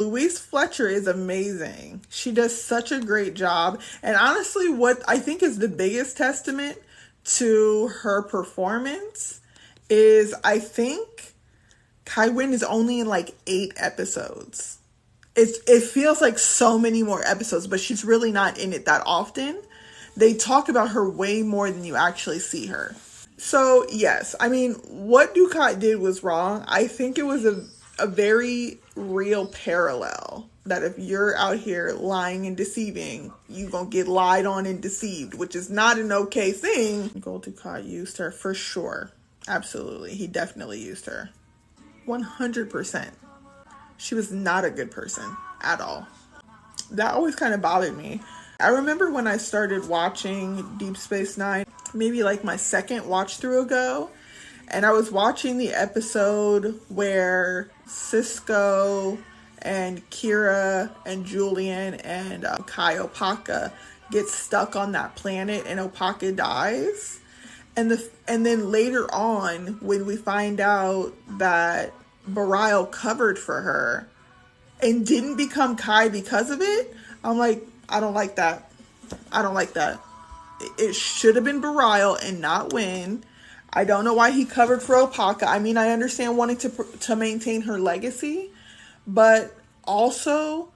Louise Fletcher is amazing. She does such a great job. And honestly, what I think is the biggest testament to her performance is I think Kai Winn is only in like 8 episodes. It feels like so many more episodes, but she's really not in it that often. They talk about her way more than you actually see her. So, yes, I mean, what Ducat did was wrong. I think it was a very real parallel that if you're out here lying and deceiving, you're going to get lied on and deceived, which is not an okay thing. Gold Ducat used her for sure. Absolutely. He definitely used her. 100%. She was not a good person at all. That always kind of bothered me. I remember when I started watching Deep Space Nine, maybe like my second watch through ago, and I was watching the episode where Cisco and Kira and Julian and Kai Opaka get stuck on that planet and Opaka dies. And then later on, when we find out that Bareil covered for her and didn't become Kai because of it, I'm like, I don't like that. I don't like that. It should have been Bareil and not Winn. I don't know why he covered for Opaka. I mean, I understand wanting to maintain her legacy, but also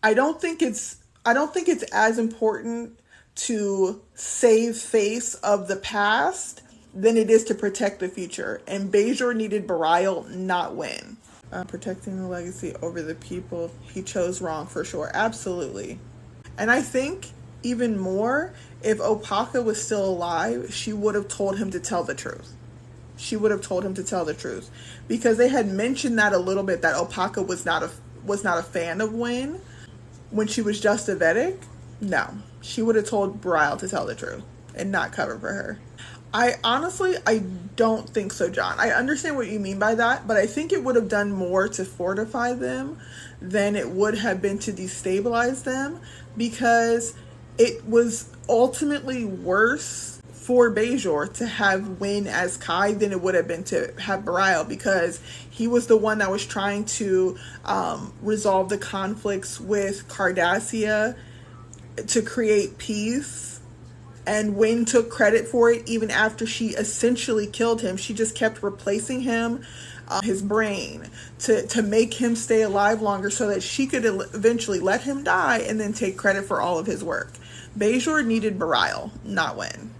I don't think it's as important to save face of the past than it is to protect the future. And Bajor needed Bareil, not Winn. Protecting the legacy over the people he chose wrong, for sure. Absolutely. And I think even more, if Opaka was still alive, she would have told him to tell the truth. She would have told him to tell the truth. Because they had mentioned that a little bit, that Opaka was not a fan of Winn when she was just a Vedic. No. She would have told Bareil to tell the truth and not cover for her. I don't think so, John. I understand what you mean by that, but I think it would have done more to fortify them than it would have been to destabilize them, because it was ultimately worse for Bajor to have Winn as Kai than it would have been to have Bareil, because he was the one that was trying to resolve the conflicts with Cardassia to create peace. And Winn took credit for it even after she essentially killed him. She just kept replacing him, his brain, to make him stay alive longer so that she could eventually let him die and then take credit for all of his work. Bajor needed Bareil, not Winn.